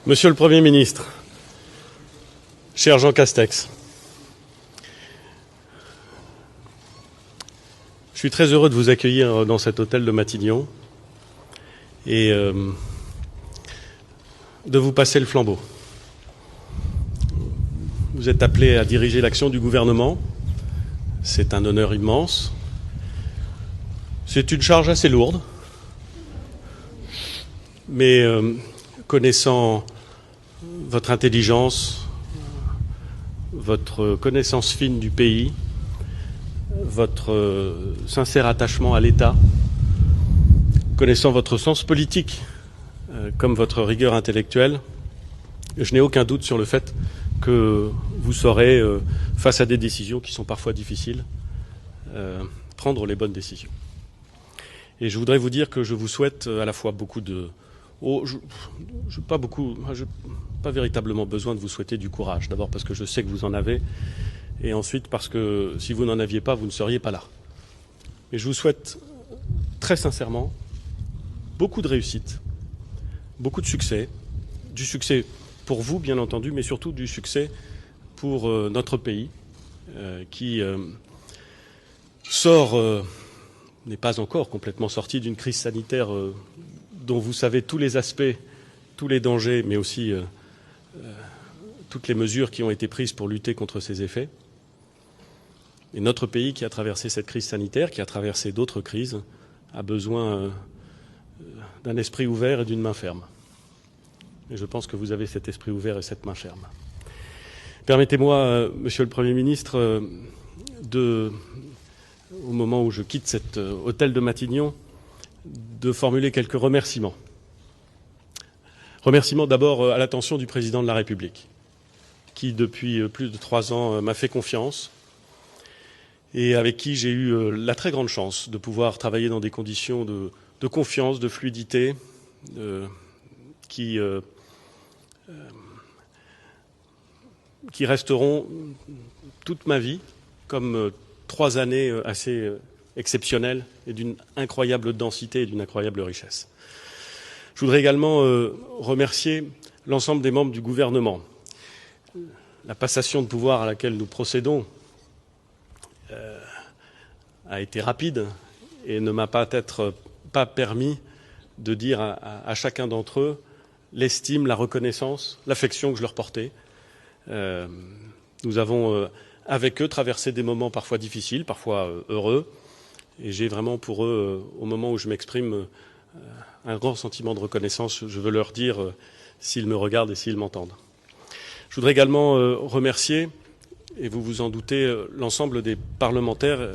Monsieur le Premier ministre, cher Jean Castex, je suis très heureux de vous accueillir dans cet hôtel de Matignon et de vous passer le flambeau. Vous êtes appelé à diriger l'action du gouvernement. C'est un honneur immense. C'est une charge assez lourde, mais connaissant votre intelligence, votre connaissance fine du pays, votre sincère attachement à l'État, connaissant votre sens politique comme votre rigueur intellectuelle, je n'ai aucun doute sur le fait que vous saurez, face à des décisions qui sont parfois difficiles, prendre les bonnes décisions. Et je voudrais vous dire que je vous souhaite à la fois beaucoup de... je n'ai pas véritablement besoin de vous souhaiter du courage. D'abord parce que je sais que vous en avez, et ensuite parce que si vous n'en aviez pas, vous ne seriez pas là. Et je vous souhaite très sincèrement beaucoup de réussite, beaucoup de succès, du succès pour vous bien entendu, mais surtout du succès pour notre pays qui n'est pas encore complètement sorti d'une crise sanitaire dont vous savez tous les aspects, tous les dangers, mais aussi toutes les mesures qui ont été prises pour lutter contre ces effets. Et notre pays qui a traversé cette crise sanitaire, qui a traversé d'autres crises, a besoin d'un esprit ouvert et d'une main ferme. Et je pense que vous avez cet esprit ouvert et cette main ferme. Permettez-moi, Monsieur le Premier ministre, au moment où je quitte cet hôtel de Matignon, de formuler quelques remerciements. Remerciements d'abord à l'attention du Président de la République, qui depuis plus de 3 ans m'a fait confiance et avec qui j'ai eu la très grande chance de pouvoir travailler dans des conditions de confiance, de fluidité, qui resteront toute ma vie comme 3 années assez exceptionnelles et d'une incroyable densité et d'une incroyable richesse. Je voudrais également remercier l'ensemble des membres du gouvernement. La passation de pouvoir à laquelle nous procédons a été rapide et ne m'a peut-être pas permis de dire à chacun d'entre eux l'estime, la reconnaissance, l'affection que je leur portais. Nous avons, avec eux, traversé des moments parfois difficiles, parfois heureux, et j'ai vraiment pour eux, au moment où je m'exprime, un grand sentiment de reconnaissance. Je veux leur dire s'ils me regardent et s'ils m'entendent. Je voudrais également remercier, et vous vous en doutez, l'ensemble des parlementaires,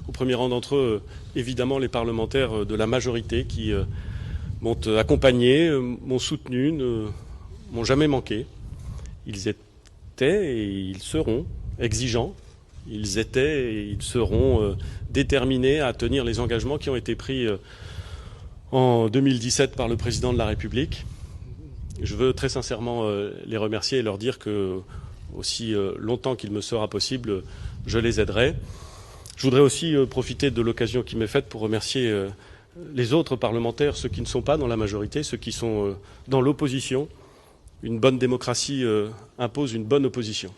au premier rang d'entre eux, évidemment les parlementaires de la majorité qui m'ont accompagné, m'ont soutenu, ne m'ont jamais manqué. Ils étaient et ils seront exigeants. Ils étaient et ils seront déterminés à tenir les engagements qui ont été pris en 2017 par le Président de la République. Je veux très sincèrement les remercier et leur dire que, aussi longtemps qu'il me sera possible, je les aiderai. Je voudrais aussi profiter de l'occasion qui m'est faite pour remercier les autres parlementaires, ceux qui ne sont pas dans la majorité, ceux qui sont dans l'opposition. Une bonne démocratie impose une bonne opposition.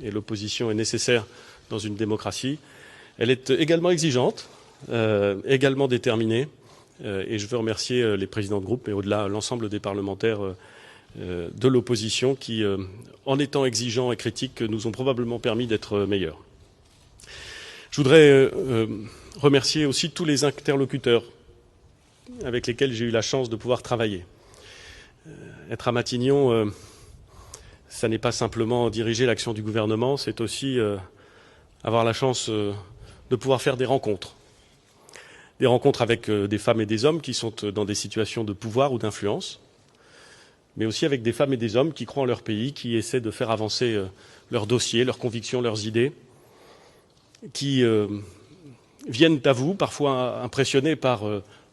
Et l'opposition est nécessaire dans une démocratie. Elle est également exigeante, également déterminée. Et je veux remercier les présidents de groupe, mais au-delà, l'ensemble des parlementaires de l'opposition qui, en étant exigeants et critiques, nous ont probablement permis d'être meilleurs. Je voudrais remercier aussi tous les interlocuteurs avec lesquels j'ai eu la chance de pouvoir travailler. Être à Matignon, ça n'est pas simplement diriger l'action du gouvernement, c'est aussi avoir la chance de pouvoir faire des rencontres. Des rencontres avec des femmes et des hommes qui sont dans des situations de pouvoir ou d'influence, mais aussi avec des femmes et des hommes qui croient en leur pays, qui essaient de faire avancer leurs dossiers, leurs convictions, leurs idées, qui viennent à vous, parfois impressionnés par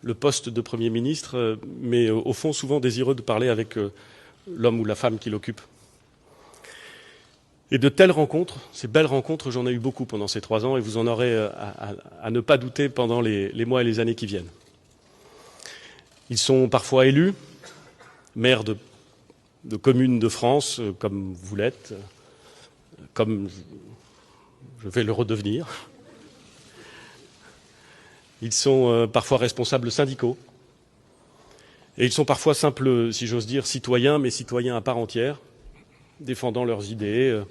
le poste de Premier ministre, mais au fond souvent désireux de parler avec l'homme ou la femme qui l'occupe. Et de telles rencontres, ces belles rencontres, j'en ai eu beaucoup pendant ces 3 ans et vous en aurez à ne pas douter pendant les mois et les années qui viennent. Ils sont parfois élus, maires de de communes de France, comme vous l'êtes, comme je vais le redevenir. Ils sont parfois responsables syndicaux. Et ils sont parfois simples, si j'ose dire, citoyens, mais citoyens à part entière, défendant leurs idées,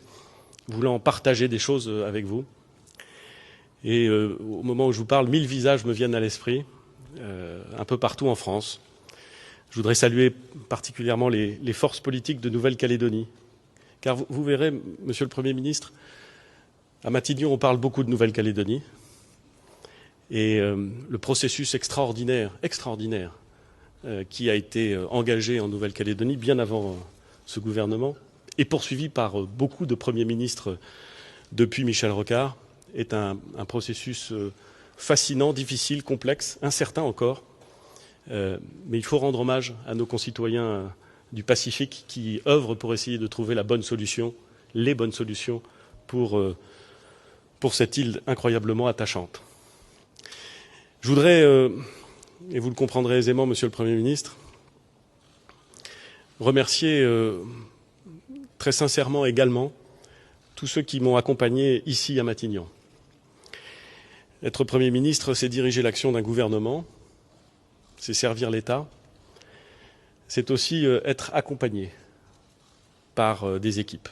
voulant partager des choses avec vous. Et au moment où je vous parle, 1000 visages me viennent à l'esprit, un peu partout en France. Je voudrais saluer particulièrement les forces politiques de Nouvelle-Calédonie. Car vous verrez, Monsieur le Premier ministre, à Matignon, on parle beaucoup de Nouvelle-Calédonie. Et le processus extraordinaire qui a été engagé en Nouvelle-Calédonie bien avant ce gouvernement et poursuivi par beaucoup de premiers ministres depuis Michel Rocard est un processus fascinant, difficile, complexe, incertain encore. Mais il faut rendre hommage à nos concitoyens du Pacifique qui œuvrent pour essayer de trouver la bonne solution, les bonnes solutions pour cette île incroyablement attachante. Je voudrais, et vous le comprendrez aisément, Monsieur le Premier ministre, remercier très sincèrement également tous ceux qui m'ont accompagné ici à Matignon. Être Premier ministre, c'est diriger l'action d'un gouvernement, c'est servir l'État, c'est aussi être accompagné par des équipes,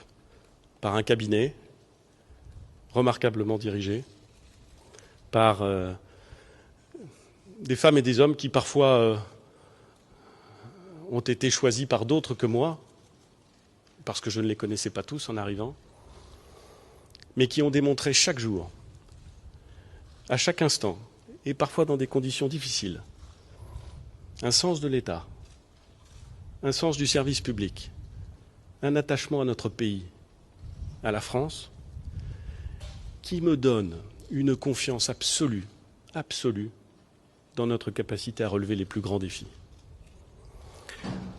par un cabinet remarquablement dirigé, par des femmes et des hommes qui parfois ont été choisis par d'autres que moi, parce que je ne les connaissais pas tous en arrivant, mais qui ont démontré chaque jour, à chaque instant, et parfois dans des conditions difficiles, un sens de l'État, un sens du service public, un attachement à notre pays, à la France, qui me donne une confiance absolue dans notre capacité à relever les plus grands défis.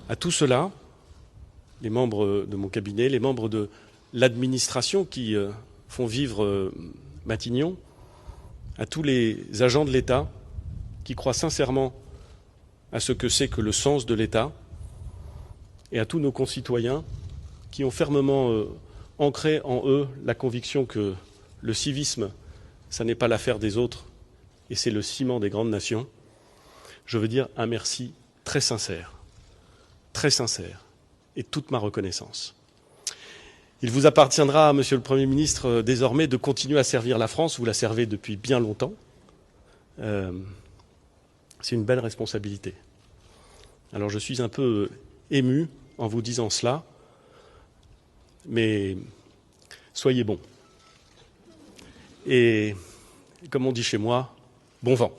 À tout cela, les membres de mon cabinet, les membres de l'administration qui font vivre Matignon, à tous les agents de l'État qui croient sincèrement à ce que c'est que le sens de l'État, et à tous nos concitoyens qui ont fermement ancré en eux la conviction que le civisme, ça n'est pas l'affaire des autres, et c'est le ciment des grandes nations, je veux dire un merci très sincère, et toute ma reconnaissance. Il vous appartiendra, Monsieur le Premier ministre, désormais de continuer à servir la France. Vous la servez depuis bien longtemps. C'est une belle responsabilité. Alors je suis un peu ému en vous disant cela, mais soyez bons. Et comme on dit chez moi, bon vent.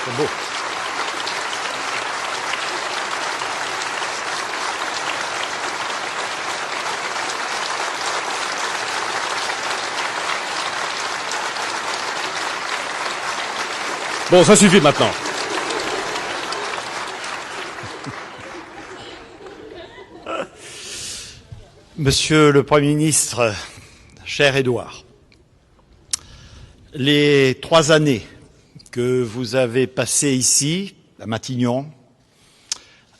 C'est beau. Bon, ça suffit maintenant. Monsieur le Premier ministre, cher Édouard, les 3 années que vous avez passées ici, à Matignon,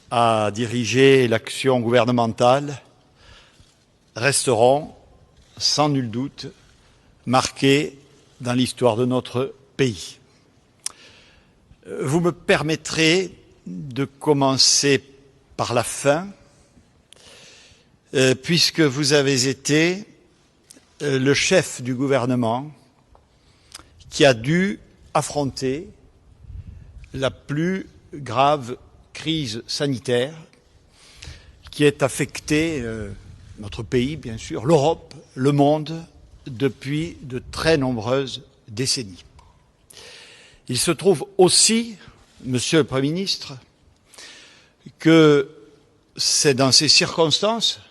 à diriger l'action gouvernementale, resteront, sans nul doute, marquées dans l'histoire de notre pays. Vous me permettrez de commencer par la fin, puisque vous avez été le chef du gouvernement qui a dû affronter la plus grave crise sanitaire qui ait affecté notre pays, bien sûr, l'Europe, le monde, depuis de très nombreuses décennies. Il se trouve aussi, Monsieur le Premier ministre, que c'est dans ces circonstances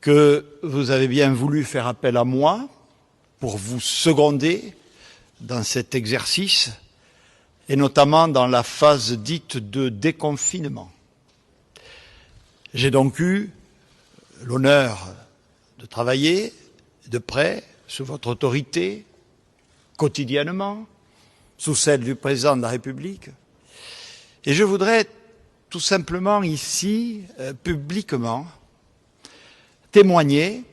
que vous avez bien voulu faire appel à moi pour vous seconder dans cet exercice, et notamment dans la phase dite de déconfinement. J'ai donc eu l'honneur de travailler de près sous votre autorité, quotidiennement, sous celle du Président de la République. Et je voudrais tout simplement ici, publiquement, témoigner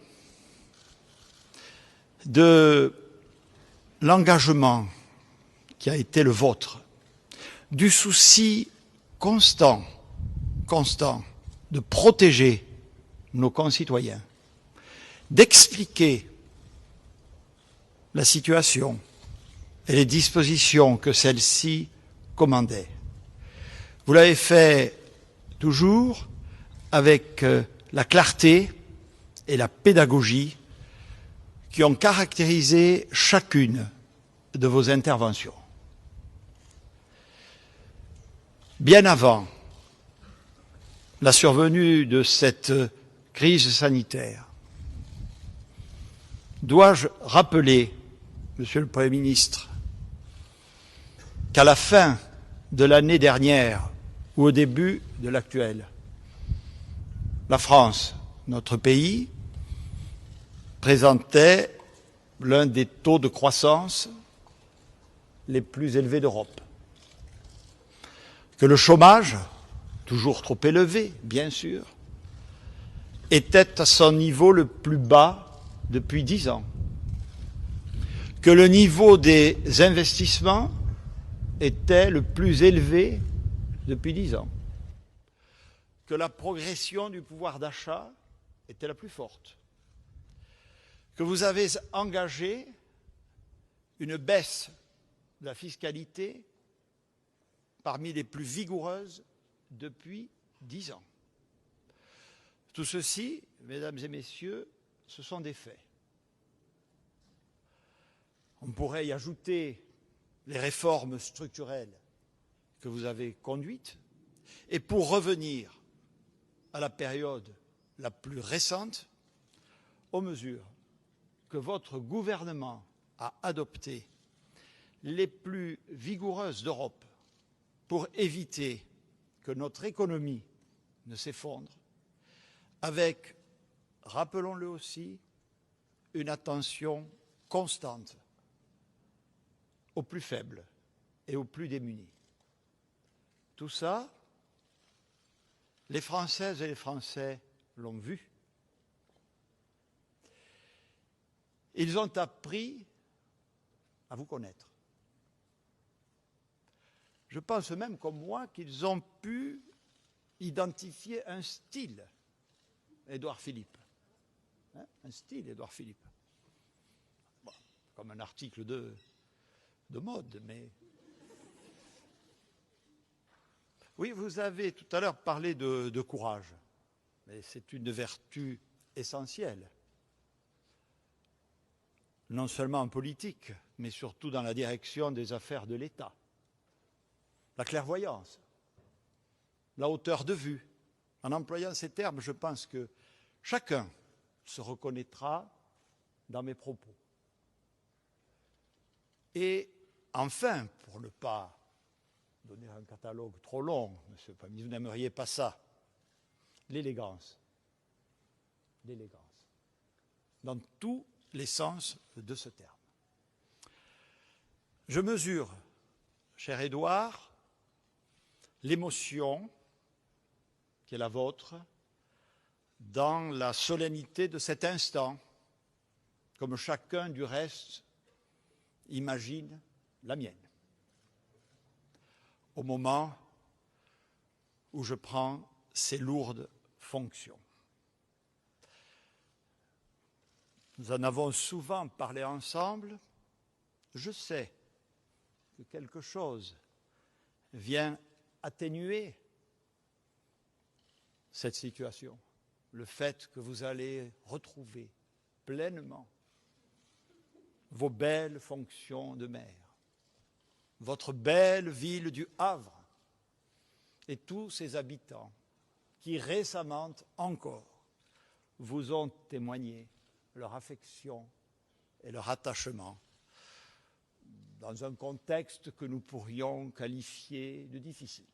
de l'engagement qui a été le vôtre, du souci constant de protéger nos concitoyens, d'expliquer la situation et les dispositions que celle-ci commandait. Vous l'avez fait toujours avec la clarté et la pédagogie qui ont caractérisé chacune de vos interventions. Bien avant la survenue de cette crise sanitaire, dois-je rappeler, Monsieur le Premier ministre, qu'à la fin de l'année dernière ou au début de l'actuelle, la France, notre pays, présentait l'un des taux de croissance les plus élevés d'Europe. Que le chômage, toujours trop élevé, bien sûr, était à son niveau le plus bas depuis 10 ans. Que le niveau des investissements était le plus élevé depuis 10 ans. Que la progression du pouvoir d'achat était la plus forte. Que vous avez engagé une baisse de la fiscalité parmi les plus vigoureuses depuis 10 ans. Tout ceci, mesdames et messieurs, ce sont des faits. On pourrait y ajouter les réformes structurelles que vous avez conduites. Et pour revenir à la période la plus récente, aux mesures que votre gouvernement a adoptées, les plus vigoureuses d'Europe, pour éviter que notre économie ne s'effondre, avec, rappelons-le aussi, une attention constante aux plus faibles et aux plus démunis. Tout ça, les Françaises et les Français l'ont vu. Ils ont appris à vous connaître. Je pense même, comme moi, qu'ils ont pu identifier un style Édouard Philippe. Un style Édouard Philippe. Bon, comme un article de mode, mais... Oui, vous avez tout à l'heure parlé de courage, mais c'est une vertu essentielle, non seulement en politique, mais surtout dans la direction des affaires de l'État. La clairvoyance, la hauteur de vue. En employant ces termes, je pense que chacun se reconnaîtra dans mes propos. Et enfin, pour ne pas donner un catalogue trop long, monsieur le Premier ministre, vous n'aimeriez pas ça, l'élégance. L'élégance. Dans tous les sens de ce terme. Je mesure, cher Édouard, l'émotion qui est la vôtre dans la solennité de cet instant, comme chacun du reste imagine la mienne, au moment où je prends ces lourdes fonctions. Nous en avons souvent parlé ensemble je sais que quelque chose vient atténuer cette situation, le fait que vous allez retrouver pleinement vos belles fonctions de maire, votre belle ville du Havre et tous ses habitants qui récemment encore vous ont témoigné leur affection et leur attachement dans un contexte que nous pourrions qualifier de difficile.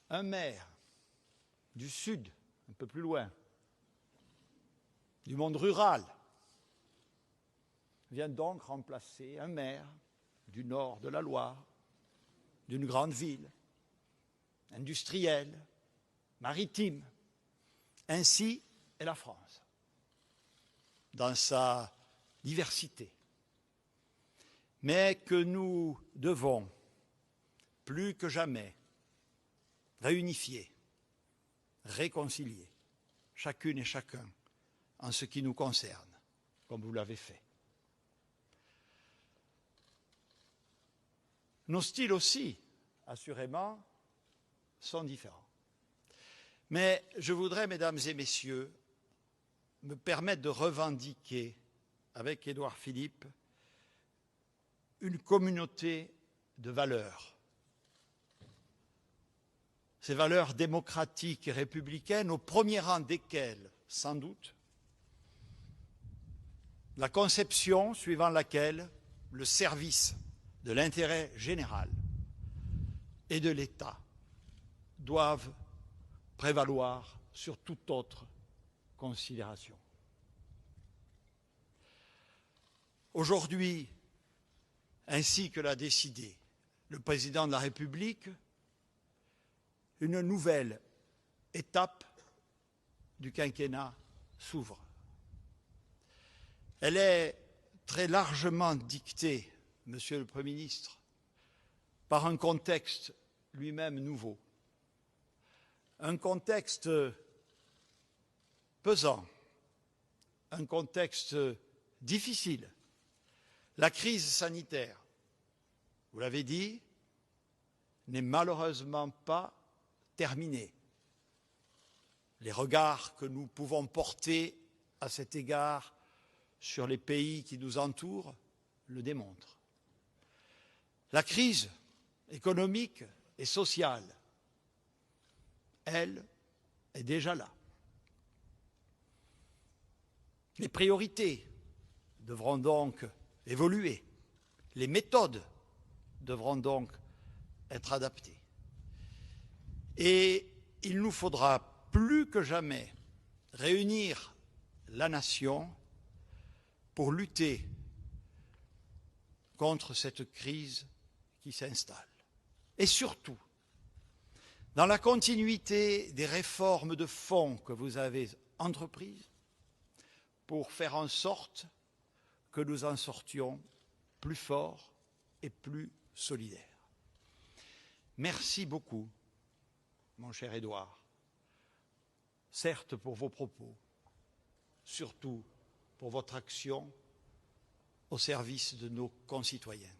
Un maire du Sud, un peu plus loin, du monde rural, vient donc remplacer un maire du nord de la Loire, d'une grande ville, industrielle, maritime. Ainsi est la France, dans sa diversité, mais que nous devons, plus que jamais, réunifier, réconcilier, chacune et chacun, en ce qui nous concerne, comme vous l'avez fait. Nos styles aussi, assurément, sont différents. Mais je voudrais, mesdames et messieurs, me permettre de revendiquer, avec Édouard Philippe, une communauté de valeurs. Ces valeurs démocratiques et républicaines, au premier rang desquelles, sans doute, la conception suivant laquelle le service de l'intérêt général et de l'État doivent prévaloir sur toute autre considération. Aujourd'hui, ainsi que l'a décidé le président de la République, une nouvelle étape du quinquennat s'ouvre. Elle est très largement dictée, Monsieur le Premier ministre, par un contexte lui-même nouveau, un contexte pesant, un contexte difficile. La crise sanitaire, vous l'avez dit, n'est malheureusement pas terminée. Les regards que nous pouvons porter à cet égard sur les pays qui nous entourent le démontrent. La crise économique et sociale, elle, est déjà là. Les priorités devront donc évoluer. Les méthodes devront donc être adaptées. Et il nous faudra plus que jamais réunir la nation pour lutter contre cette crise qui s'installe. Et surtout, dans la continuité des réformes de fond que vous avez entreprises, pour faire en sorte que nous en sortions plus forts et plus solidaires. Merci beaucoup, mon cher Édouard, certes pour vos propos, surtout pour votre action au service de nos concitoyens.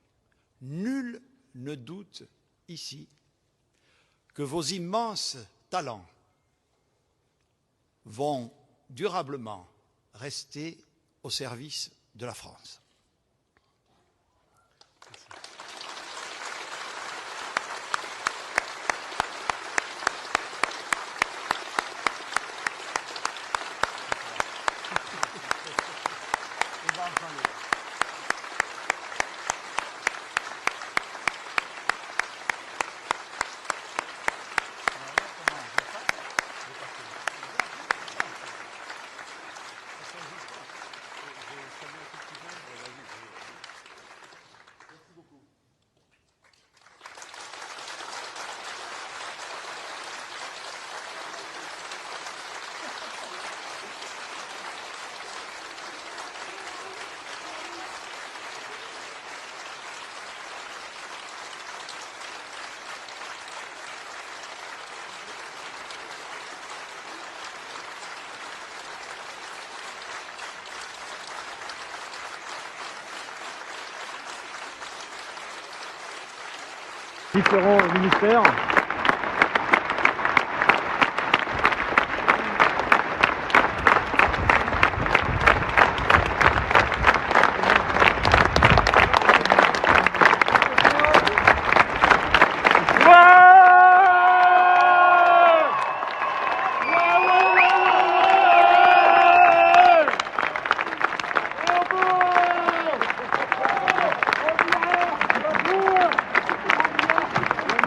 Nul ne doute ici que vos immenses talents vont durablement rester au service de la France. différents ministères.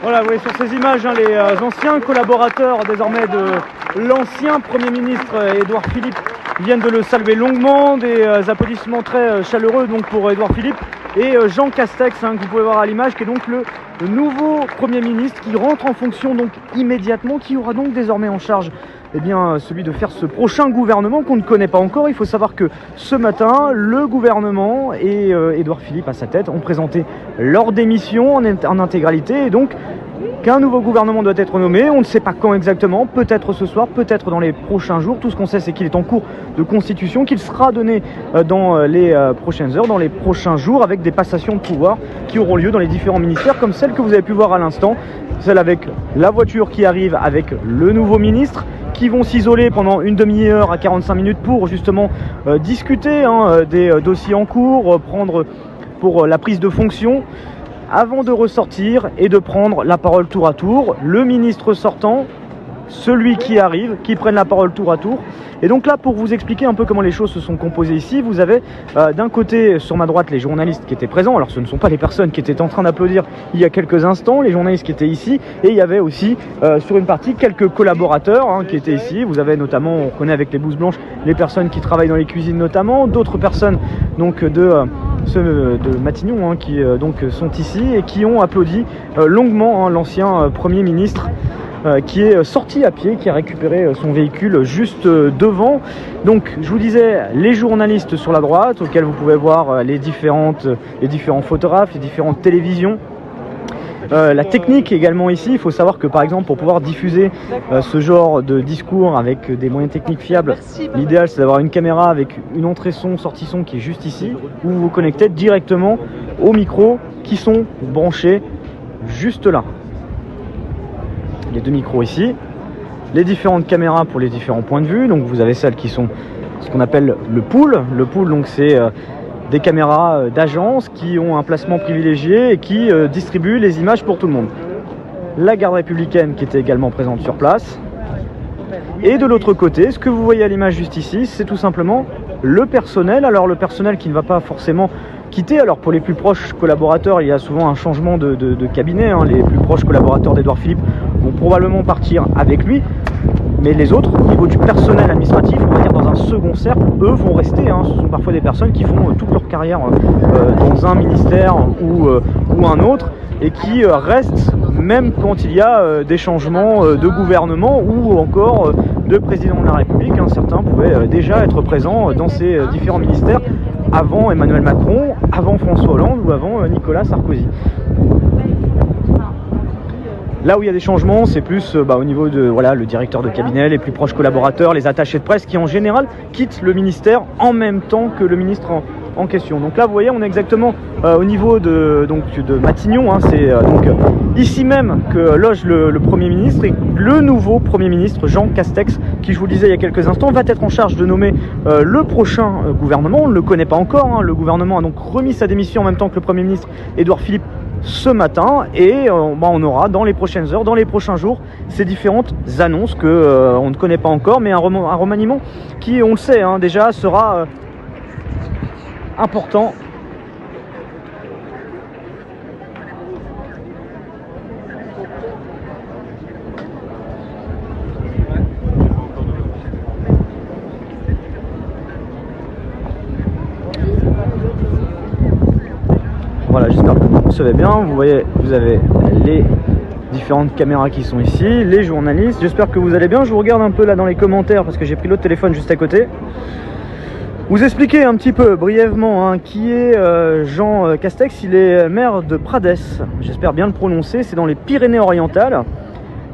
Voilà, vous voyez sur ces images les anciens collaborateurs désormais de l'ancien Premier ministre Édouard Philippe viennent de le saluer longuement, des applaudissements très chaleureux donc pour Édouard Philippe et Jean Castex que vous pouvez voir à l'image, qui est donc le nouveau Premier ministre qui rentre en fonction donc immédiatement, qui aura donc désormais en charge celui de faire ce prochain gouvernement qu'on ne connaît pas encore. Il faut savoir que ce matin, le gouvernement et Édouard Philippe à sa tête ont présenté leur démission en intégralité, et donc qu'un nouveau gouvernement doit être nommé. On ne sait pas quand exactement, peut-être ce soir, peut-être dans les prochains jours. Tout ce qu'on sait, c'est qu'il est en cours de constitution, qu'il sera donné dans les prochaines heures, dans les prochains jours, avec des passations de pouvoir qui auront lieu dans les différents ministères, comme celle que vous avez pu voir à l'instant, celle avec la voiture qui arrive avec le nouveau ministre, qui vont s'isoler pendant une demi-heure à 45 minutes pour justement discuter des dossiers en cours, prendre pour la prise de fonction, avant de ressortir et de prendre la parole tour à tour. Le ministre sortant, celui qui arrive, qui prennent la parole tour à tour. Et donc là, pour vous expliquer un peu comment les choses se sont composées ici, vous avez d'un côté, sur ma droite, les journalistes qui étaient présents. Alors ce ne sont pas les personnes qui étaient en train d'applaudir il y a quelques instants, les journalistes qui étaient ici. Et il y avait aussi, sur une partie, quelques collaborateurs qui étaient ici. Vous avez notamment, on reconnaît avec les blouses blanches, les personnes qui travaillent dans les cuisines notamment, d'autres personnes donc de Matignon qui donc sont ici et qui ont applaudi longuement l'ancien Premier ministre qui est sorti à pied, qui a récupéré son véhicule juste devant. Donc je vous disais, les journalistes sur la droite, auxquels vous pouvez voir les différents photographes, les différentes télévisions. La technique également ici, il faut savoir que par exemple pour pouvoir diffuser ce genre de discours avec des moyens techniques fiables, l'idéal c'est d'avoir une caméra avec une entrée son, sortie son qui est juste ici, où vous vous connectez directement aux micros qui sont branchés juste là. Les deux micros ici, les différentes caméras pour les différents points de vue. Donc vous avez celles qui sont ce qu'on appelle le pool. Le pool, donc c'est des caméras d'agence qui ont un placement privilégié et qui distribuent les images pour tout le monde. La garde républicaine qui était également présente sur place. Et de l'autre côté, ce que vous voyez à l'image juste ici, c'est tout simplement le personnel. Alors le personnel qui ne va pas forcément quitter. Alors pour les plus proches collaborateurs, il y a souvent un changement de cabinet. Les plus proches collaborateurs d'Édouard Philippe vont probablement partir avec lui. Mais les autres, au niveau du personnel administratif, on va dire dans un second cercle, eux vont rester. Ce sont parfois des personnes qui font toute leur carrière dans un ministère ou un autre, et qui restent même quand il y a des changements de gouvernement ou encore de président de la République. Certains pouvaient déjà être présents dans ces différents ministères avant Emmanuel Macron, avant François Hollande ou avant Nicolas Sarkozy. Là où il y a des changements, c'est plus au niveau de le directeur de cabinet, les plus proches collaborateurs, les attachés de presse qui en général quittent le ministère en même temps que le ministre en question. Donc là vous voyez, on est exactement au niveau de Matignon. C'est donc ici même que loge le Premier ministre, et le nouveau Premier ministre Jean Castex, qui je vous le disais il y a quelques instants, va être en charge de nommer le prochain gouvernement. On ne le connaît pas encore. Le gouvernement a donc remis sa démission en même temps que le Premier ministre Édouard Philippe ce matin, et on aura dans les prochaines heures, dans les prochains jours, ces différentes annonces que on ne connaît pas encore, mais un remaniement qui, on le sait déjà, sera important. Voilà, j'espère que vous recevez bien. Vous voyez, vous avez les différentes caméras qui sont ici, les journalistes. J'espère que vous allez bien. Je vous regarde un peu là dans les commentaires parce que j'ai pris l'autre téléphone juste à côté. Vous expliquer un petit peu brièvement qui est Jean Castex. Il est maire de Prades, j'espère bien le prononcer, c'est dans les Pyrénées-Orientales.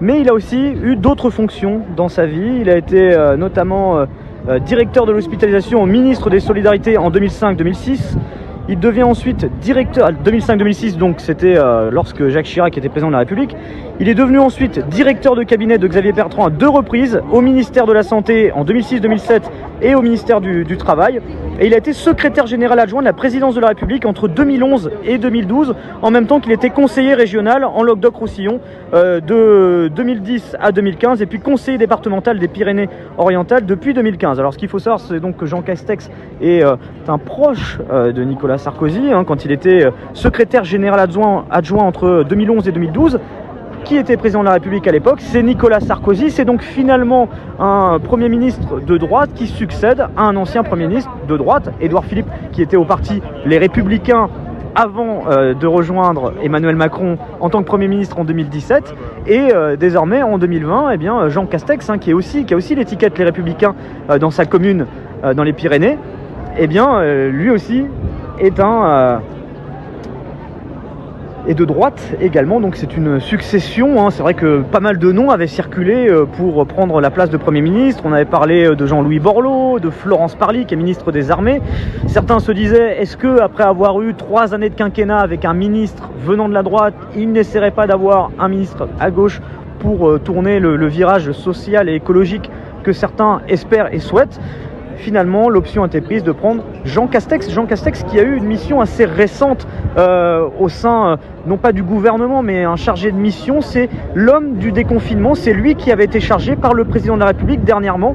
Mais il a aussi eu d'autres fonctions dans sa vie. Il a été notamment directeur de l'hospitalisation au ministre des Solidarités en 2005-2006. Il devient ensuite directeur, 2005-2006, donc c'était lorsque Jacques Chirac était président de la République. Il est devenu ensuite directeur de cabinet de Xavier Bertrand à 2 reprises, au ministère de la Santé en 2006-2007 et au ministère du Travail. Et il a été secrétaire général adjoint de la présidence de la République entre 2011 et 2012, en même temps qu'il était conseiller régional en Languedoc-Roussillon de 2010 à 2015, et puis conseiller départemental des Pyrénées-Orientales depuis 2015. Alors ce qu'il faut savoir, c'est donc que Jean Castex est un proche de Nicolas Sarkozy, quand il était secrétaire général adjoint entre 2011 et 2012. Qui était président de la République à l'époque? C'est Nicolas Sarkozy. C'est donc finalement un Premier ministre de droite qui succède à un ancien Premier ministre de droite, Édouard Philippe, qui était au parti Les Républicains avant de rejoindre Emmanuel Macron en tant que Premier ministre en 2017. Et désormais, en 2020, eh bien, Jean Castex, qui a aussi l'étiquette Les Républicains dans sa commune dans les Pyrénées, eh bien, lui aussi est et de droite également, donc c'est une succession. C'est vrai que pas mal de noms avaient circulé pour prendre la place de Premier ministre. On avait parlé de Jean-Louis Borloo, de Florence Parly, qui est ministre des Armées. Certains se disaient, est-ce que après avoir eu 3 années de quinquennat avec un ministre venant de la droite, il n'essaierait pas d'avoir un ministre à gauche pour tourner le virage social et écologique que certains espèrent et souhaitent? Finalement, l'option a été prise de prendre Jean Castex qui a eu une mission assez récente au sein, non pas du gouvernement, mais un chargé de mission. C'est l'homme du déconfinement. C'est lui qui avait été chargé par le président de la République dernièrement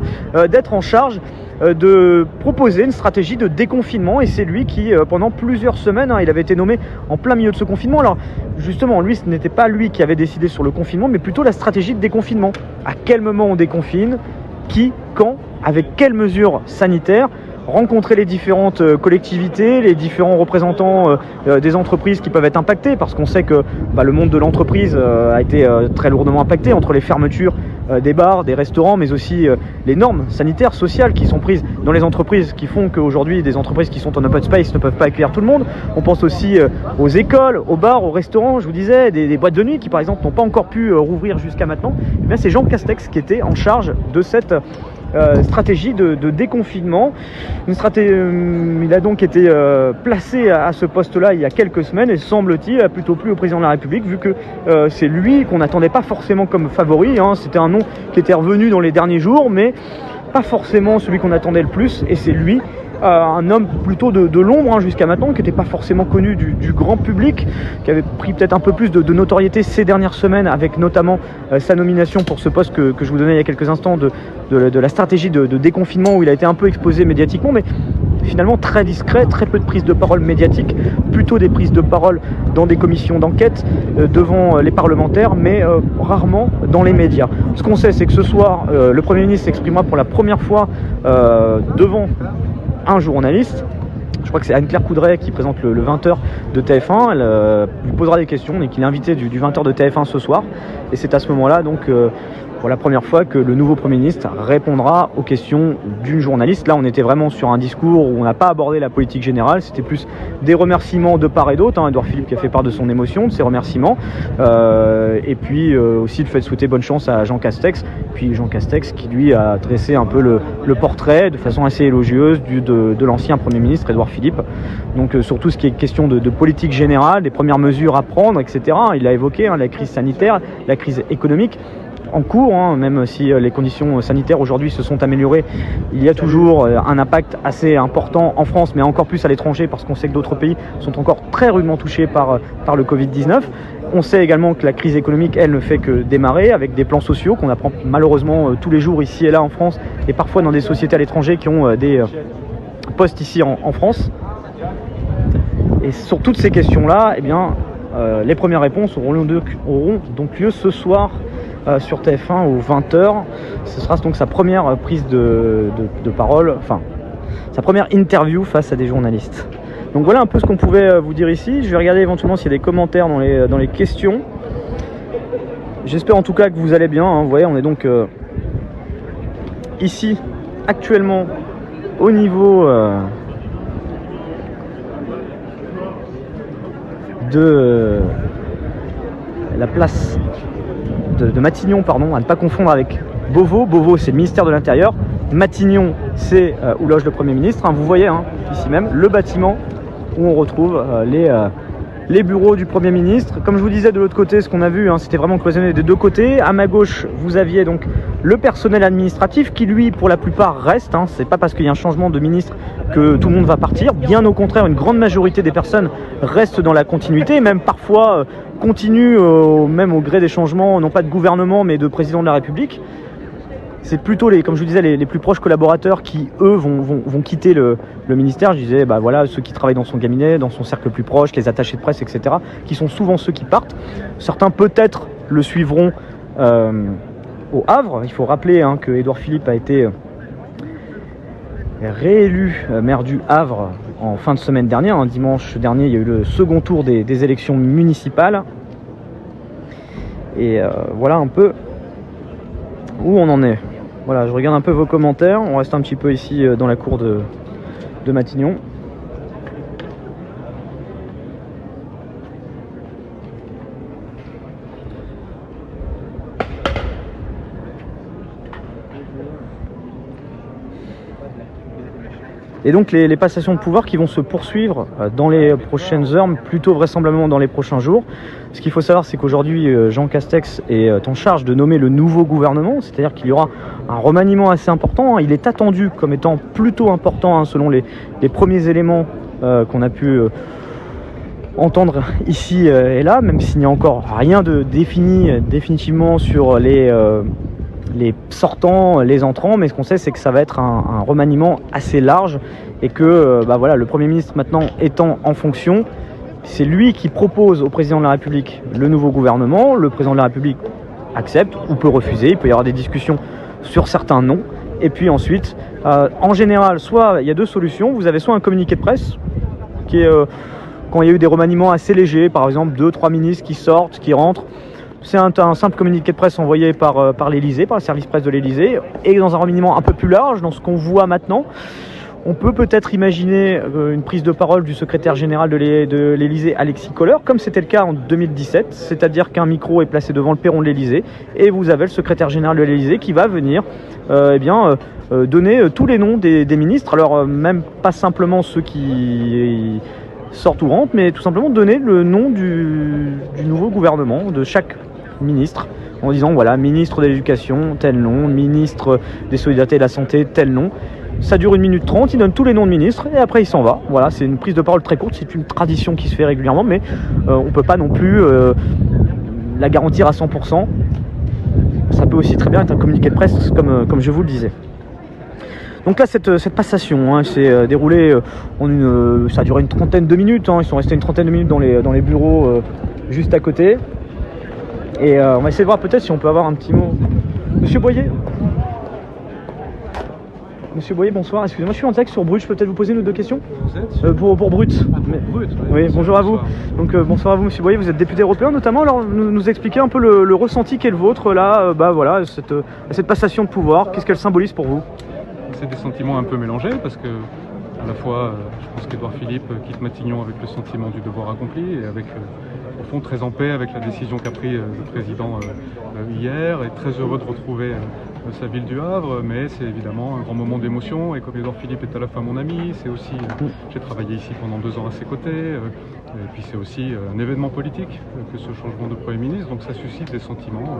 d'être en charge de proposer une stratégie de déconfinement, et c'est lui qui, pendant plusieurs semaines, il avait été nommé en plein milieu de ce confinement. Alors justement, lui, ce n'était pas lui qui avait décidé sur le confinement, mais plutôt la stratégie de déconfinement. À quel moment on déconfine? Qui? Quand? Avec quelles mesures sanitaires? Rencontrer les différentes collectivités, les différents représentants des entreprises qui peuvent être impactés, parce qu'on sait que le monde de l'entreprise a été très lourdement impacté entre les fermetures des bars, des restaurants, mais aussi les normes sanitaires, sociales qui sont prises dans les entreprises, qui font qu'aujourd'hui des entreprises qui sont en open space ne peuvent pas accueillir tout le monde. On pense aussi aux écoles, aux bars, aux restaurants, je vous disais, des boîtes de nuit qui par exemple n'ont pas encore pu rouvrir jusqu'à maintenant. Et bien, c'est Jean Castex qui était en charge de cette stratégie de déconfinement. Il a donc été placé à ce poste-là il y a quelques semaines, et semble-t-il a plutôt plu au président de la République, vu que c'est lui qu'on n'attendait pas forcément comme favori. C'était un nom qui était revenu dans les derniers jours, mais pas forcément celui qu'on attendait le plus, et c'est lui. Un homme plutôt de l'ombre jusqu'à maintenant, qui n'était pas forcément connu du grand public, qui avait pris peut-être un peu plus de notoriété ces dernières semaines, avec notamment sa nomination pour ce poste que je vous donnais il y a quelques instants de la stratégie de déconfinement, où il a été un peu exposé médiatiquement, mais finalement très discret, très peu de prises de parole médiatiques, plutôt des prises de parole dans des commissions d'enquête devant les parlementaires, mais rarement dans les médias. Ce qu'on sait, c'est que ce soir, le Premier ministre s'exprimera pour la première fois devant un journaliste. Je crois que c'est Anne-Claire Coudray qui présente le 20h de TF1. Elle lui posera des questions, et qu'il est invité du 20h de TF1 ce soir. Et c'est à ce moment-là, donc, pour la première fois, que le nouveau Premier ministre répondra aux questions d'une journaliste. Là, on était vraiment sur un discours où on n'a pas abordé la politique générale. C'était plus des remerciements de part et d'autre. Édouard Philippe qui a fait part de son émotion, de ses remerciements. Et puis aussi le fait de souhaiter bonne chance à Jean Castex. Puis Jean Castex qui, lui, a dressé un peu le portrait de façon assez élogieuse de l'ancien Premier ministre Édouard Philippe. Donc sur tout ce qui est question de politique générale, des premières mesures à prendre, etc. Il a évoqué la crise sanitaire, la crise économique en cours, même si les conditions sanitaires aujourd'hui se sont améliorées, il y a toujours un impact assez important en France, mais encore plus à l'étranger, parce qu'on sait que d'autres pays sont encore très rudement touchés par le Covid-19. On sait également que la crise économique, elle, ne fait que démarrer, avec des plans sociaux qu'on apprend malheureusement tous les jours ici et là en France, et parfois dans des sociétés à l'étranger qui ont des postes ici en France. Et sur toutes ces questions-là, eh bien, les premières réponses auront donc lieu ce soir sur TF1 aux 20h. Ce sera donc sa première prise de parole, enfin sa première interview face à des journalistes. Donc voilà un peu ce qu'on pouvait vous dire ici. Je vais regarder éventuellement s'il y a des commentaires dans les questions. J'espère en tout cas que vous allez bien. Vous voyez, on est donc ici actuellement au niveau de la place de Matignon, pardon, à ne pas confondre avec Beauvau. Beauvau, c'est le ministère de l'Intérieur. Matignon, c'est où loge le Premier ministre. Vous voyez ici même le bâtiment où on retrouve les bureaux du Premier ministre. Comme je vous disais, de l'autre côté, ce qu'on a vu, c'était vraiment cloisonné des deux côtés. À ma gauche, vous aviez donc le personnel administratif qui, lui, pour la plupart, reste. C'est pas parce qu'il y a un changement de ministre que tout le monde va partir. Bien au contraire, une grande majorité des personnes restent dans la continuité, même parfois continuent, même au gré des changements, non pas de gouvernement, mais de président de la République. C'est plutôt, comme je vous disais, les plus proches collaborateurs qui, eux, vont quitter le ministère. Je disais, voilà, ceux qui travaillent dans son cabinet, dans son cercle plus proche, les attachés de presse, etc., qui sont souvent ceux qui partent. Certains, peut-être, le suivront au Havre. Il faut rappeler que Édouard Philippe a été réélu maire du Havre en fin de semaine dernière. Dimanche dernier, il y a eu le second tour des élections municipales. Et voilà un peu où on en est. Voilà, je regarde un peu vos commentaires. On reste un petit peu ici dans la cour de Matignon. Et donc les passations de pouvoir qui vont se poursuivre dans les prochaines heures, plutôt vraisemblablement dans les prochains jours. Ce qu'il faut savoir, c'est qu'aujourd'hui, Jean Castex est en charge de nommer le nouveau gouvernement, c'est-à-dire qu'il y aura un remaniement assez important. Il est attendu comme étant plutôt important selon les premiers éléments qu'on a pu entendre ici et là, même s'il n'y a encore rien de défini définitivement sur les sortants, les entrants, mais ce qu'on sait, c'est que ça va être un remaniement assez large et que voilà, le Premier ministre maintenant étant en fonction, c'est lui qui propose au président de la République le nouveau gouvernement. Le président de la République accepte ou peut refuser. Il peut y avoir des discussions sur certains noms. Et puis ensuite, en général, soit il y a deux solutions. Vous avez soit un communiqué de presse qui est quand il y a eu des remaniements assez légers, par exemple 2-3 ministres qui sortent, qui rentrent. C'est un simple communiqué de presse envoyé par l'Élysée, par le service presse de l'Élysée. Et dans un remaniement un peu plus large, dans ce qu'on voit maintenant, on peut peut-être imaginer une prise de parole du secrétaire général de l'Élysée, Alexis Kohler, comme c'était le cas en 2017, c'est-à-dire qu'un micro est placé devant le perron de l'Élysée et vous avez le secrétaire général de l'Élysée qui va venir donner tous les noms des ministres, alors même pas simplement ceux qui sortent ou rentrent, mais tout simplement donner le nom du nouveau gouvernement, de chaque ministre, en disant voilà, ministre de l'Éducation, tel nom, ministre des Solidarités et de la Santé, tel nom. Ça dure 1 minute 30, il donne tous les noms de ministres et après il s'en va. Voilà, c'est une prise de parole très courte, c'est une tradition qui se fait régulièrement, mais on ne peut pas non plus la garantir à 100%. Ça peut aussi très bien être un communiqué de presse, comme je vous le disais. Donc là, cette passation s'est déroulée ça a duré une trentaine de minutes. Ils sont restés une trentaine de minutes dans les bureaux juste à côté. Et on va essayer de voir peut-être si on peut avoir un petit mot. Monsieur Boyer. Monsieur Boyer, bonsoir. Excusez-moi, je suis en direct sur Brut. Je peux peut-être vous poser une ou deux questions pour Brut. Brut, oui, bonjour à vous. Donc bonsoir à vous, Monsieur Boyer. Vous êtes député européen notamment. Alors nous expliquer un peu le ressenti qui est le vôtre là. Voilà, cette passation de pouvoir. Qu'est-ce qu'elle symbolise pour vous? C'est des sentiments un peu mélangés parce que à la fois, je pense qu'Édouard Philippe quitte Matignon avec le sentiment du devoir accompli et avec, au fond, très en paix avec la décision qu'a pris le président hier et très heureux de retrouver sa ville du Havre, mais c'est évidemment un grand moment d'émotion et comme Édouard Philippe est à la fois mon ami, c'est aussi, j'ai travaillé ici pendant 2 ans à ses côtés, et puis c'est aussi un événement politique que ce changement de Premier ministre, donc ça suscite des sentiments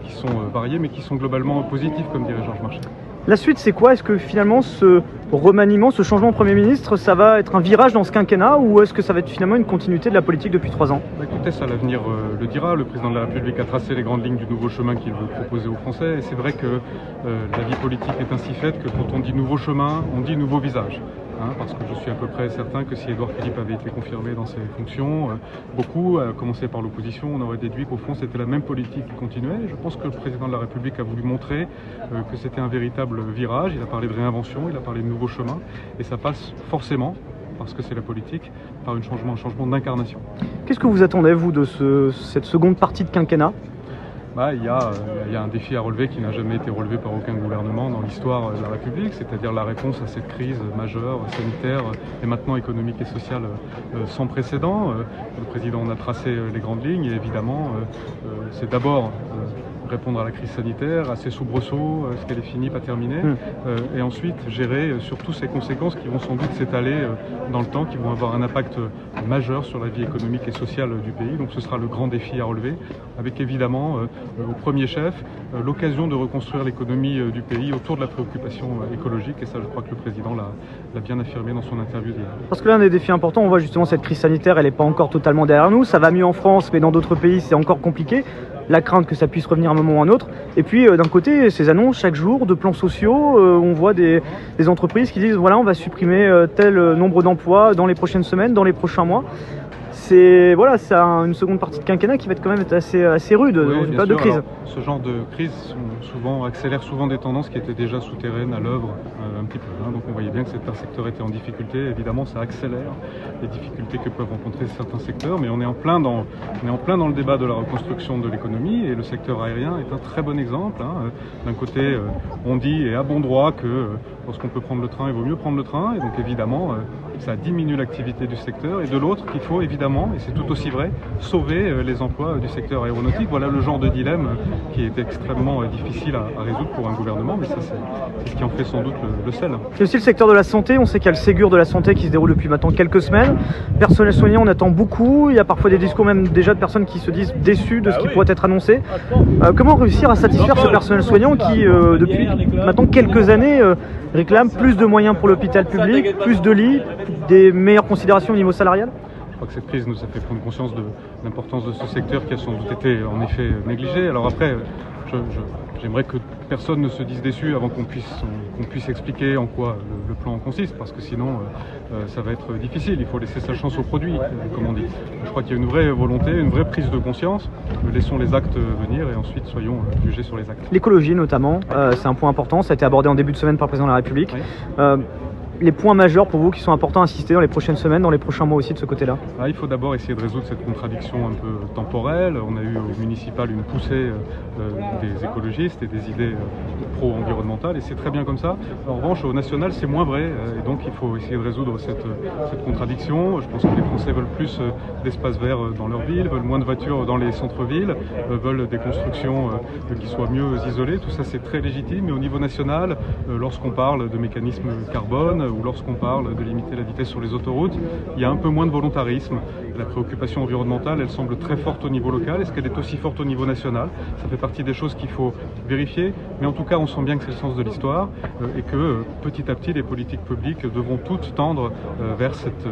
qui sont variés mais qui sont globalement positifs, comme dirait Georges Marchais. La suite, c'est quoi? Est-ce que finalement ce remaniement, ce changement de Premier ministre, ça va être un virage dans ce quinquennat ou est-ce que ça va être finalement une continuité de la politique depuis 3 ans? Écoutez, ça l'avenir le dira. Le président de la République a tracé les grandes lignes du nouveau chemin qu'il veut proposer aux Français. Et c'est vrai que la vie politique est ainsi faite que quand on dit nouveau chemin, on dit nouveau visage. Parce que je suis à peu près certain que si Édouard Philippe avait été confirmé dans ses fonctions, beaucoup, à commencer par l'opposition, on aurait déduit qu'au fond c'était la même politique qui continuait. Je pense que le président de la République a voulu montrer que c'était un véritable virage. Il a parlé de réinvention, il a parlé de nouveau chemin, et ça passe forcément, parce que c'est la politique, par un changement d'incarnation. Qu'est-ce que vous attendez, vous, de cette seconde partie de quinquennat? Il y a un défi à relever qui n'a jamais été relevé par aucun gouvernement dans l'histoire de la République, c'est-à-dire la réponse à cette crise majeure, sanitaire et maintenant économique et sociale sans précédent. Le président en a tracé les grandes lignes et évidemment c'est d'abord répondre à la crise sanitaire, à ses soubresauts, est-ce qu'elle est finie, pas terminée, et ensuite gérer surtout ces conséquences qui vont sans doute s'étaler dans le temps, qui vont avoir un impact majeur sur la vie économique et sociale du pays. Donc ce sera le grand défi à relever, avec évidemment au premier chef l'occasion de reconstruire l'économie du pays autour de la préoccupation écologique, et ça je crois que le président l'a bien affirmé dans son interview d'hier. Parce que l'un des défis importants, on voit justement cette crise sanitaire, elle n'est pas encore totalement derrière nous, ça va mieux en France, mais dans d'autres pays c'est encore compliqué, la crainte que ça puisse revenir à un moment ou à un autre. Et puis d'un côté, ces annonces chaque jour de plans sociaux, on voit des entreprises qui disent voilà, on va supprimer tel nombre d'emplois dans les prochaines semaines, dans les prochains mois. C'est une seconde partie de quinquennat qui va être quand même assez rude, dans une période de crise. Alors, ce genre de crise accélère souvent des tendances qui étaient déjà souterraines à l'œuvre un petit peu. Donc on voyait bien que certains secteurs étaient en difficulté. Évidemment, ça accélère les difficultés que peuvent rencontrer certains secteurs, mais on est en plein dans le débat de la reconstruction de l'économie, et le secteur aérien est un très bon exemple. D'un côté, on dit, et à bon droit, que lorsqu'on peut prendre le train, il vaut mieux prendre le train, et donc évidemment, ça diminue l'activité du secteur, et de l'autre, qu'il faut évidemment, et c'est tout aussi vrai, sauver les emplois du secteur aéronautique. Voilà le genre de dilemme qui est extrêmement difficile à résoudre pour un gouvernement, mais ça c'est ce qui en fait sans doute le sel. Il y a aussi le secteur de la santé, on sait qu'il y a le Ségur de la santé qui se déroule depuis maintenant quelques semaines. Personnel soignant, on attend beaucoup, il y a parfois des discours même déjà de personnes qui se disent déçues de ce qui pourrait être annoncé. Comment réussir à satisfaire ce personnel soignant qui, depuis maintenant quelques années, réclame plus de moyens pour l'hôpital public, plus de lits, des meilleures considérations au niveau salarial? Je crois que cette crise nous a fait prendre conscience de l'importance de ce secteur qui a sans doute été en effet négligé. Alors après, j'aimerais que personne ne se dise déçu avant qu'on puisse expliquer en quoi le plan consiste, parce que sinon ça va être difficile. Il faut laisser sa chance au produit, comme on dit. Je crois qu'il y a une vraie volonté, une vraie prise de conscience. Laissons les actes venir et ensuite soyons jugés sur les actes. L'écologie notamment, c'est un point important, ça a été abordé en début de semaine par le président de la République. Oui. Les points majeurs pour vous qui sont importants à insister dans les prochaines semaines, dans les prochains mois aussi de ce côté-là? Il faut d'abord essayer de résoudre cette contradiction un peu temporelle. On a eu au municipal une poussée des écologistes et des idées pro-environnementales, et c'est très bien comme ça. En revanche, au national, c'est moins vrai, et donc il faut essayer de résoudre cette contradiction. Je pense que les Français veulent plus d'espace vert dans leur ville, veulent moins de voitures dans les centres-villes, veulent des constructions qui soient mieux isolées. Tout ça, c'est très légitime, mais au niveau national, lorsqu'on parle de mécanismes carbone, ou lorsqu'on parle de limiter la vitesse sur les autoroutes, il y a un peu moins de volontarisme. La préoccupation environnementale, elle semble très forte au niveau local. Est-ce qu'elle est aussi forte au niveau national? Ça fait partie des choses qu'il faut vérifier, mais en tout cas on sent bien que c'est le sens de l'histoire, et que petit à petit les politiques publiques devront toutes tendre vers cette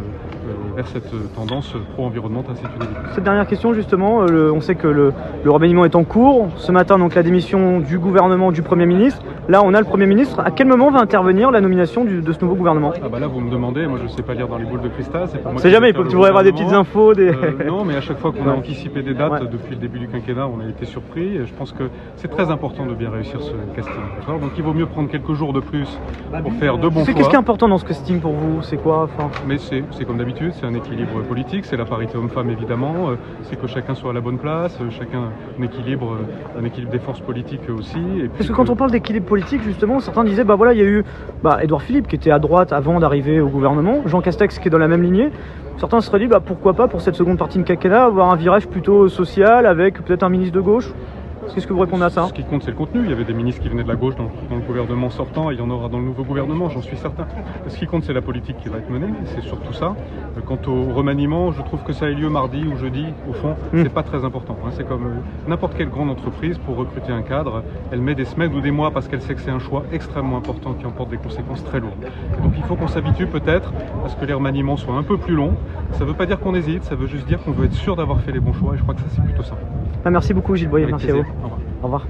tendance pro-environnement ainsi que tu l'as dit. Cette dernière question justement, on sait que le remaniement est en cours. Ce matin, donc la démission du gouvernement du Premier ministre. Là on a le Premier ministre. À quel moment va intervenir la nomination de ce nouveau gouvernement? Là vous me demandez, moi je ne sais pas lire dans les boules de cristal. C'est jamais, il faut que tu pourrais avoir des petites infos. Non, mais à chaque fois qu'on a anticipé des dates depuis le début du quinquennat, on a été surpris. Je pense que c'est très important de bien réussir ce casting. Donc il vaut mieux prendre quelques jours de plus pour faire de bons choix. Qu'est-ce qui est important dans ce casting pour vous? C'est quoi? Mais c'est comme d'habitude, c'est un équilibre politique, c'est la parité homme-femme évidemment, c'est que chacun soit à la bonne place, chacun un équilibre des forces politiques aussi. Et puis parce que quand on parle d'équilibre politique, justement, certains disaient il y a eu Édouard Philippe qui était à droite avant d'arriver au gouvernement, Jean Castex qui est dans la même lignée. Certains se seraient dit pourquoi pas pour cette seconde partie de quinquennat avoir un virage plutôt social avec peut-être un ministre de gauche. Qu'est-ce que vous répondez à ça? Ce qui compte, c'est le contenu. Il y avait des ministres qui venaient de la gauche dans le gouvernement sortant, et il y en aura dans le nouveau gouvernement, j'en suis certain. Ce qui compte, c'est la politique qui va être menée, c'est surtout ça. Quant au remaniement, je trouve que ça ait lieu mardi ou jeudi, au fond, c'est pas très important. C'est comme n'importe quelle grande entreprise, pour recruter un cadre, elle met des semaines ou des mois parce qu'elle sait que c'est un choix extrêmement important qui emporte des conséquences très lourdes. Et donc il faut qu'on s'habitue peut-être à ce que les remaniements soient un peu plus longs. Ça ne veut pas dire qu'on hésite, ça veut juste dire qu'on veut être sûr d'avoir fait les bons choix, et je crois que ça c'est plutôt ça. Merci beaucoup Gilles Boyer, merci plaisir. À vous. Au revoir.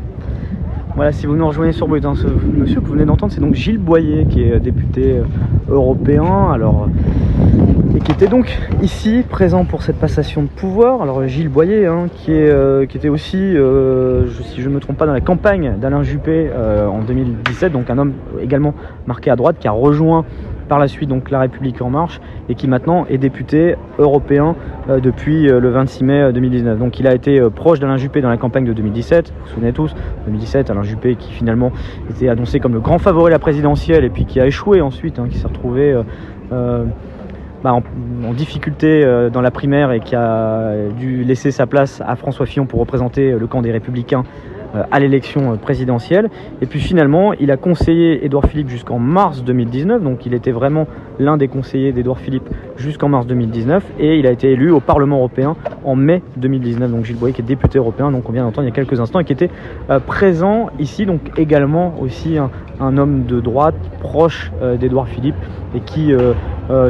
Voilà, si vous nous rejoignez sur Bruit, ce monsieur que vous venez d'entendre, c'est donc Gilles Boyer, qui est député européen, et qui était donc ici présent pour cette passation de pouvoir. Alors Gilles Boyer, qui était aussi, si je ne me trompe pas, dans la campagne d'Alain Juppé en 2017, donc un homme également marqué à droite, qui a rejoint par la suite donc La République En Marche, et qui maintenant est député européen depuis le 26 mai 2019. Donc il a été proche d'Alain Juppé dans la campagne de 2017, vous vous souvenez tous, 2017, Alain Juppé qui finalement était annoncé comme le grand favori à la présidentielle, et puis qui a échoué ensuite, qui s'est retrouvé en difficulté dans la primaire, et qui a dû laisser sa place à François Fillon pour représenter le camp des Républicains à l'élection présidentielle. Et puis finalement, il a conseillé Édouard Philippe jusqu'en mars 2019, donc il était vraiment l'un des conseillers d'Édouard Philippe jusqu'en mars 2019, et il a été élu au Parlement européen en mai 2019. Donc Gilles Boyer, qui est député européen, donc on vient d'entendre il y a quelques instants, et qui était présent ici, donc également aussi un homme de droite proche d'Édouard Philippe, et qui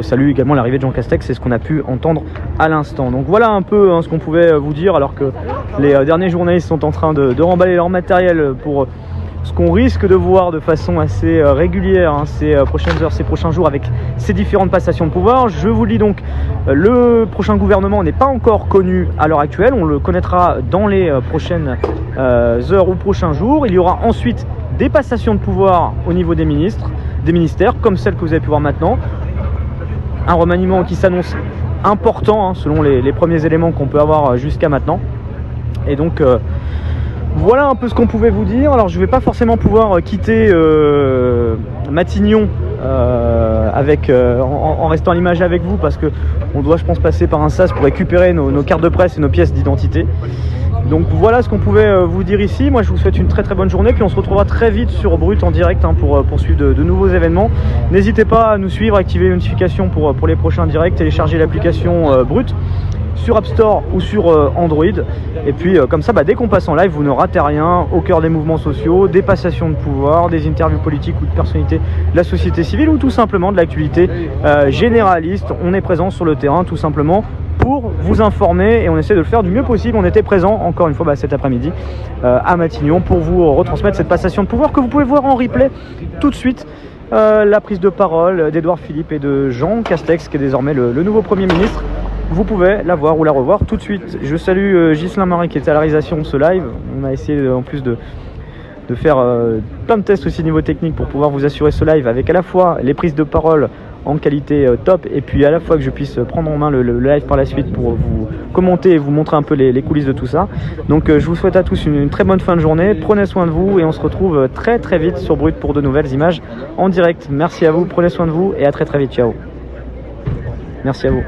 salue également l'arrivée de Jean Castex, c'est ce qu'on a pu entendre à l'instant. Donc voilà un peu ce qu'on pouvait vous dire, alors que les derniers journalistes sont en train de remballer leur matériel pour ce qu'on risque de voir de façon assez régulière ces prochaines heures, ces prochains jours, avec ces différentes passations de pouvoir. Je vous le dis donc, le prochain gouvernement n'est pas encore connu à l'heure actuelle, on le connaîtra dans les prochaines heures ou prochains jours. Il y aura ensuite des passations de pouvoir au niveau des ministères, comme celle que vous avez pu voir maintenant. Un remaniement qui s'annonce important, selon les premiers éléments qu'on peut avoir jusqu'à maintenant. Et donc voilà un peu ce qu'on pouvait vous dire. Alors je ne vais pas forcément pouvoir quitter Matignon en restant à l'image avec vous, parce qu'on doit, je pense, passer par un sas pour récupérer nos cartes de presse et nos pièces d'identité. Donc voilà ce qu'on pouvait vous dire ici. Moi je vous souhaite une très très bonne journée, puis on se retrouvera très vite sur Brut en direct pour poursuivre de nouveaux événements. N'hésitez pas à nous suivre, activer les notifications pour les prochains directs, télécharger l'application Brut sur App Store ou sur Android. Et puis comme ça, dès qu'on passe en live, vous ne ratez rien, au cœur des mouvements sociaux, des passations de pouvoir, des interviews politiques ou de personnalités de la société civile, ou tout simplement de l'actualité généraliste. On est présent sur le terrain tout simplement pour vous informer, et on essaie de le faire du mieux possible. On était présent encore une fois cet après-midi à Matignon pour vous retransmettre cette passation de pouvoir que vous pouvez voir en replay tout de suite. La prise de parole d'Édouard Philippe et de Jean Castex, qui est désormais le nouveau Premier ministre. Vous pouvez la voir ou la revoir tout de suite. Je salue Ghislain Marin qui était à la réalisation de ce live. On a essayé en plus de faire plein de tests aussi niveau technique pour pouvoir vous assurer ce live avec à la fois les prises de parole en qualité top, et puis à la fois que je puisse prendre en main le live par la suite pour vous commenter et vous montrer un peu les coulisses de tout ça. Donc je vous souhaite à tous une très bonne fin de journée, prenez soin de vous, et on se retrouve très très vite sur Brut pour de nouvelles images en direct. Merci à vous, prenez soin de vous, et à très très vite, ciao. Merci à vous.